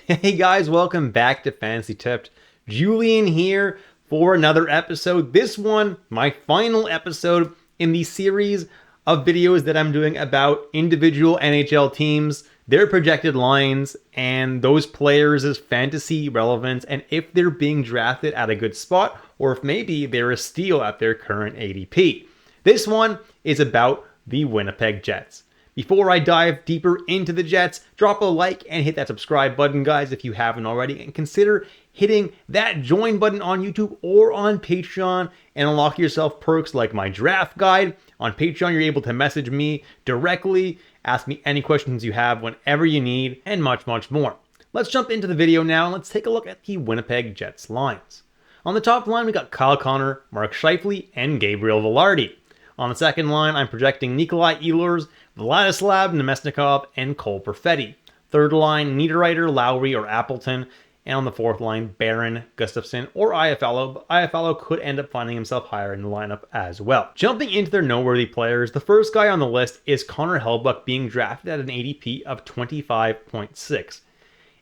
Hey guys, welcome back to Fantasy Tipped. Julian here for another episode. This one, my final episode in the series of videos that I'm doing about individual NHL teams, their projected lines, and those players' fantasy relevance, and if they're being drafted at a good spot, or if maybe they're a steal at their current ADP. This one is about the Winnipeg Jets. Before I dive deeper into the Jets, drop a like and hit that subscribe button, guys, if you haven't already. And consider hitting that join button on YouTube or on Patreon and unlock yourself perks like my draft guide. On Patreon, you're able to message me directly, ask me any questions you have whenever you need, and much, much more. Let's jump into the video now and let's take a look at the Winnipeg Jets lines. On the top line, we got Kyle Connor, Mark Scheifele, and Gabriel Vilardi. On the second line, I'm projecting Nikolaj Ehlers, Vladislav Namestnikov, and Cole Perfetti. Third line, Niederreiter, Lowry, or Appleton. And on the fourth line, Barron, Gustafsson, or Iafallo. But Iafallo could end up finding himself higher in the lineup as well. Jumping into their noteworthy players, the first guy on the list is Connor Hellebuyck, being drafted at an ADP of 25.6.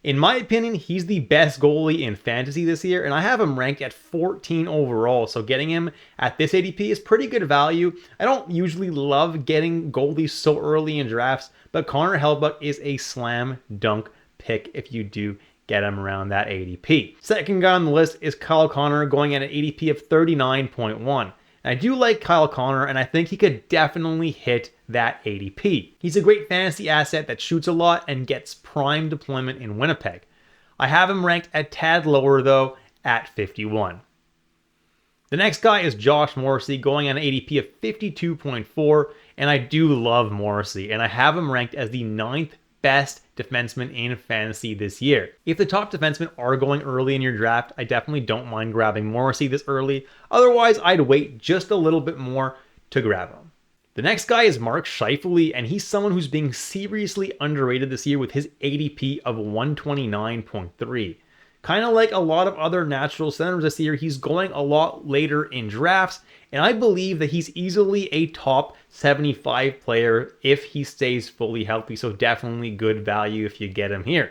In my opinion, he's the best goalie in fantasy this year, and I have him ranked at 14 overall, so getting him at this ADP is pretty good value. I don't usually love getting goalies so early in drafts, but Connor Hellebuyck is a slam dunk pick if you do get him around that ADP. Second guy on the list is Kyle Connor, going at an ADP of 39.1. I do like Kyle Connor, and I think he could definitely hit that ADP. He's a great fantasy asset that shoots a lot and gets prime deployment in Winnipeg. I have him ranked a tad lower, though, at 51. The next guy is Josh Morrissey, going on an ADP of 52.4, and I do love Morrissey, and I have him ranked as the 9th best defenseman in fantasy this year. If the top defensemen are going early in your draft, I definitely don't mind grabbing Morrissey this early. Otherwise, I'd wait just a little bit more to grab him. The next guy is Mark Scheifele, and he's someone who's being seriously underrated this year with his ADP of 129.3. Kind of like a lot of other natural centers this year, he's going a lot later in drafts, and I believe that he's easily a top 75 player if he stays fully healthy, so definitely good value if you get him here.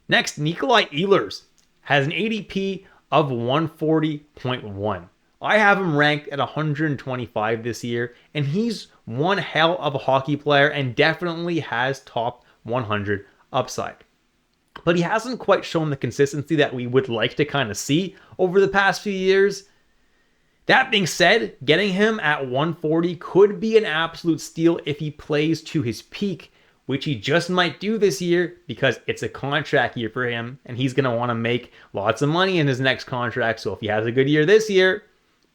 Next, Nikolaj Ehlers has an ADP of 140.1. I have him ranked at 125 this year, and he's one hell of a hockey player and definitely has top 100 upside. But he hasn't quite shown the consistency that we would like to kind of see over the past few years. That being said, getting him at 140 could be an absolute steal if he plays to his peak, which he just might do this year because it's a contract year for him, and he's going to want to make lots of money in his next contract. So if he has a good year this year,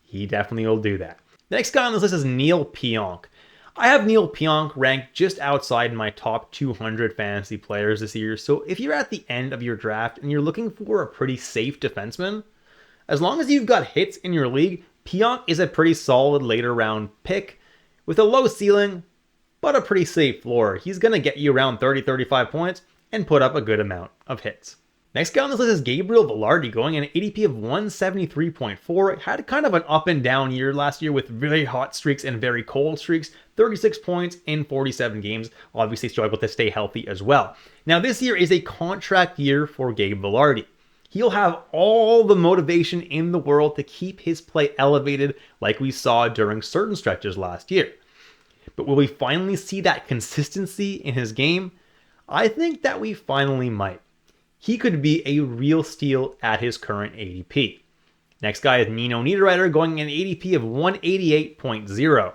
he definitely will do that. The next guy on this list is Neal Pionk. I have Neal Pionk ranked just outside my top 200 fantasy players this year, so if you're at the end of your draft and you're looking for a pretty safe defenseman, as long as you've got hits in your league, Pionk is a pretty solid later round pick with a low ceiling, but a pretty safe floor. He's going to get you around 30-35 points and put up a good amount of hits. Next guy on this list is Gabriel Vilardi, going at an ADP of 173.4. Had kind of an up and down year last year with very hot streaks and very cold streaks. 36 points in 47 games. Obviously struggled to stay healthy as well. Now this year is a contract year for Gabe Vilardi. He'll have all the motivation in the world to keep his play elevated like we saw during certain stretches last year. But will we finally see that consistency in his game? I think that we finally might. He could be a real steal at his current ADP. Next guy is Nino Niederreiter, going an ADP of 188.0.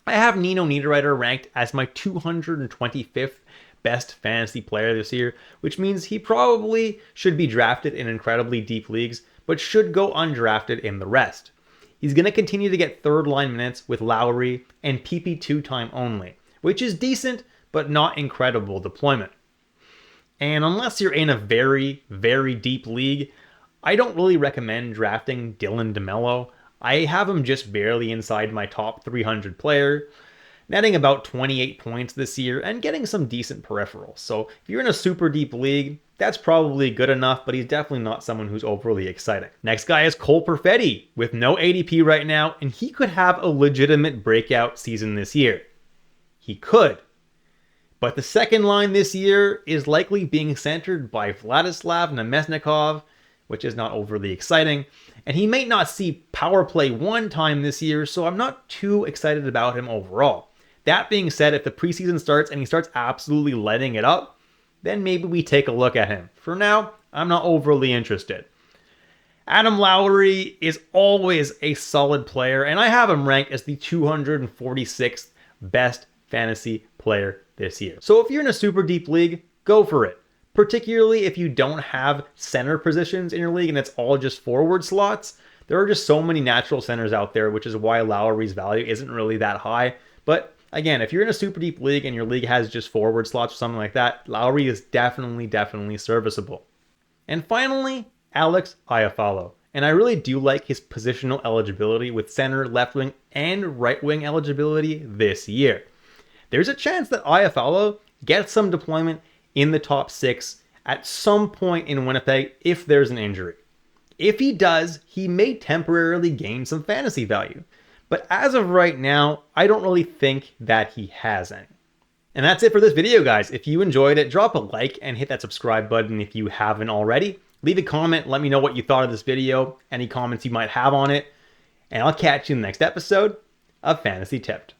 I have Nino Niederreiter ranked as my 225th best fantasy player this year, which means he probably should be drafted in incredibly deep leagues, but should go undrafted in the rest. He's going to continue to get third line minutes with Lowry and PP2 time only, which is decent, but not incredible deployment. And unless you're in a very, very deep league, I don't really recommend drafting DeMelo. I have him just barely inside my top 300 player, netting about 28 points this year and getting some decent peripherals. So if you're in a super deep league, that's probably good enough, but he's definitely not someone who's overly exciting. Next guy is Cole Perfetti with no ADP right now, and he could have a legitimate breakout season this year. He could. But the second line this year is likely being centered by Vladislav Namestnikov, which is not overly exciting. And he may not see power play one time this year, so I'm not too excited about him overall. That being said, if the preseason starts and he starts absolutely lighting it up, then maybe we take a look at him. For now, I'm not overly interested. Adam Lowry is always a solid player, and I have him ranked as the 246th best fantasy player this year. So if you're in a super deep league, go for it. Particularly if you don't have center positions in your league and it's all just forward slots. There are just so many natural centers out there, which is why Lowry's value isn't really that high. But again, if you're in a super deep league and your league has just forward slots or something like that, Lowry is definitely serviceable. And finally, Alex Iafallo. And I really do like his positional eligibility with center, left wing, and right wing eligibility this year. There's a chance that Iafallo gets some deployment in the top 6 at some point in Winnipeg if there's an injury. If he does, he may temporarily gain some fantasy value. But as of right now, I don't really think that he has any. And that's it for this video, guys. If you enjoyed it, drop a like and hit that subscribe button if you haven't already. Leave a comment, let me know what you thought of this video, any comments you might have on it, and I'll catch you in the next episode of Fantasy Tipped.